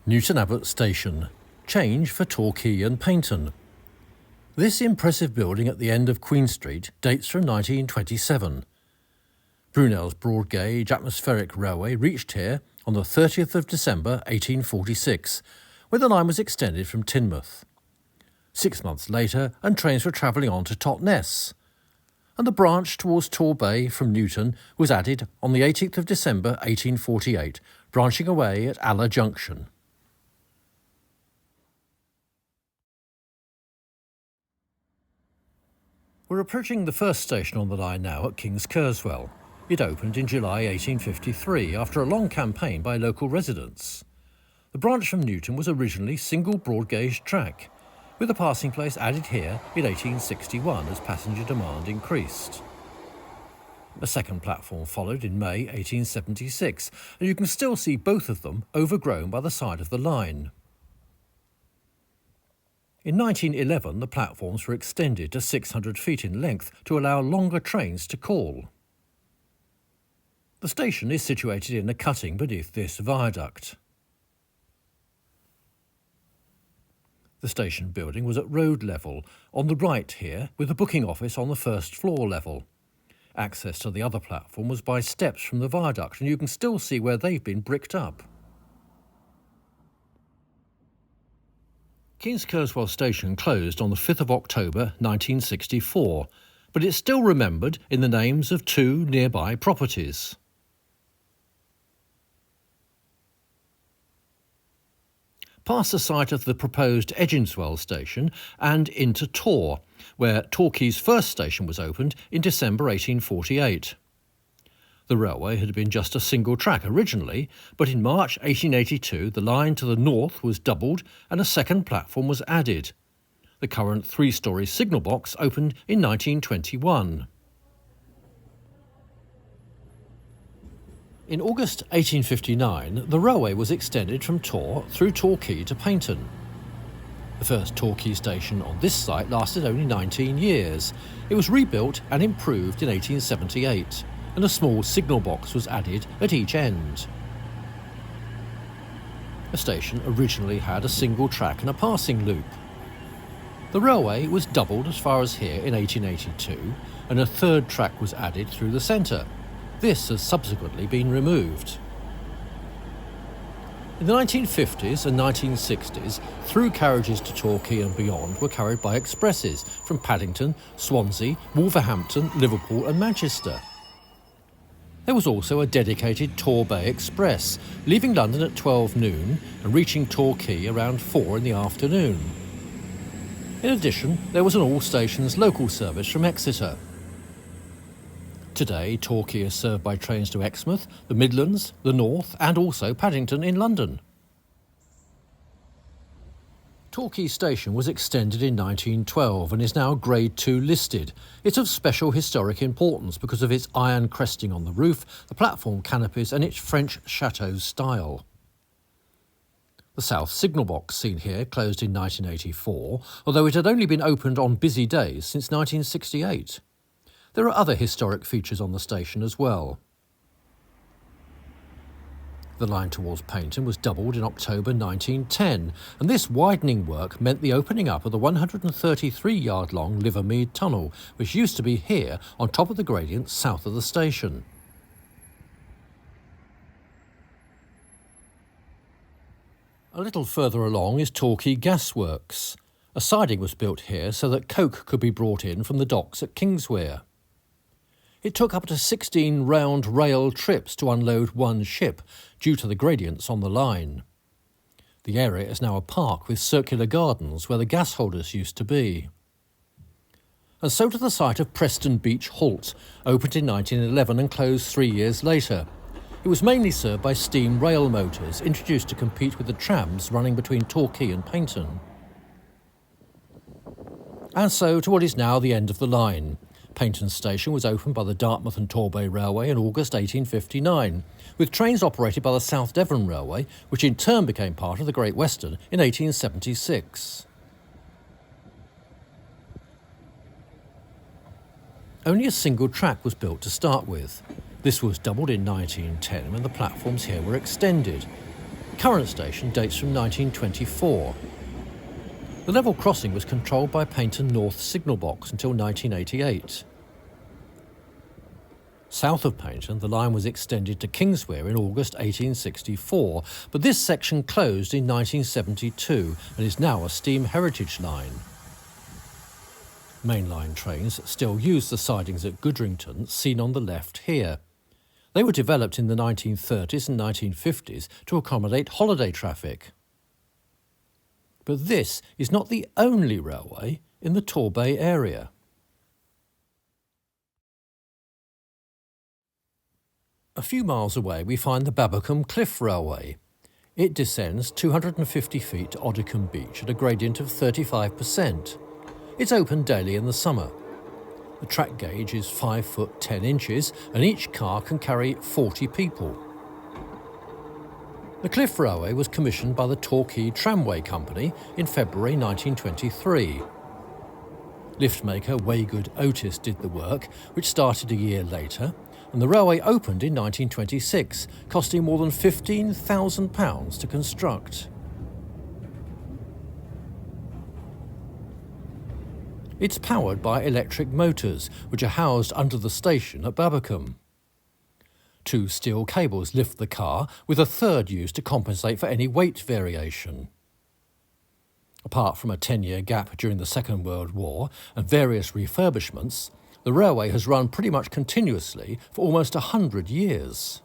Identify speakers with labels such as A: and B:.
A: Newton Abbot Station, change for Torquay and Paignton. This impressive building at the end of Queen Street dates from 1927. Brunel's broad gauge atmospheric railway reached here on the 30th of December 1846, when the line was extended from Teignmouth. 6 months later, and trains were travelling on to Totnes, and the branch towards Torbay from Newton was added on the 18th of December 1848, branching away at Aller Junction. We're approaching the first station on the line now at King's Kerswell. It opened in July 1853 after a long campaign by local residents. The branch from Newton was originally single broad gauge track, with a passing place added here in 1861 as passenger demand increased. A second platform followed in May 1876, and you can still see both of them overgrown by the side of the line. In 1911, the platforms were extended to 600 feet in length to allow longer trains to call. The station is situated in a cutting beneath this viaduct. The station building was at road level, on the right here, with the booking office on the first floor level. Access to the other platform was by steps from the viaduct, and you can still see where they've been bricked up. King's Kerswell Station closed on the 5th of October 1964, but it's still remembered in the names of two nearby properties. Past the site of the proposed Edginswell station and into Tor, where Torquay's first station was opened in December 1848. The railway had been just a single track originally, but in March 1882 the line to the north was doubled and a second platform was added. The current three-storey signal box opened in 1921. In August 1859, the railway was extended from Tor through Torquay to Paignton. The first Torquay station on this site lasted only 19 years. It was rebuilt and improved in 1878. And a small signal box was added at each end. The station originally had a single track and a passing loop. The railway was doubled as far as here in 1882, and a third track was added through the centre. This has subsequently been removed. In the 1950s and 1960s, through carriages to Torquay and beyond were carried by expresses from Paddington, Swansea, Wolverhampton, Liverpool and Manchester. There was also a dedicated Torbay Express, leaving London at 12 noon and reaching Torquay around 4 in the afternoon. In addition, there was an all-stations local service from Exeter. Today, Torquay is served by trains to Exmouth, the Midlands, the North and also Paddington in London. Torquay Station was extended in 1912 and is now Grade 2 listed. It's of special historic importance because of its iron cresting on the roof, the platform canopies and its French chateau style. The south signal box seen here closed in 1984, although it had only been opened on busy days since 1968. There are other historic features on the station as well. The line towards Paignton was doubled in October 1910, and this widening work meant the opening up of the 133-yard-long Livermead Tunnel, which used to be here on top of the gradient south of the station. A little further along is Torquay Gasworks. A siding was built here so that coke could be brought in from the docks at Kingswear. It took up to 16 round rail trips to unload one ship due to the gradients on the line. The area is now a park with circular gardens where the gas holders used to be. And so to the site of Preston Beach Halt, opened in 1911 and closed 3 years later. It was mainly served by steam rail motors, introduced to compete with the trams running between Torquay and Paignton. And so to what is now the end of the line. Paignton Station was opened by the Dartmouth and Torbay Railway in August 1859, with trains operated by the South Devon Railway, which in turn became part of the Great Western in 1876. Only a single track was built to start with. This was doubled in 1910 when the platforms here were extended. current station dates from 1924. The level crossing was controlled by Paignton North signal box until 1988. South of Paignton, the line was extended to Kingswear in August 1864, but this section closed in 1972 and is now a steam heritage line. Mainline trains still use the sidings at Goodrington, seen on the left here. They were developed in the 1930s and 1950s to accommodate holiday traffic. But this is not the only railway in the Torbay area. A few miles away we find the Babbacombe Cliff Railway. It descends 250 feet to Oddicombe Beach at a gradient of 35%. It's open daily in the summer. The track gauge is 5 foot 10 inches and each car can carry 40 people. The Cliff Railway was commissioned by the Torquay Tramway Company in February 1923. Liftmaker Waygood Otis did the work, which started a year later, and the railway opened in 1926, costing more than £15,000 to construct. It's powered by electric motors, which are housed under the station at Babbacombe. 2 steel cables lift the car, with a third used to compensate for any weight variation. Apart from a 10-year gap during the Second World War and various refurbishments, the railway has run pretty much continuously for almost 100 years.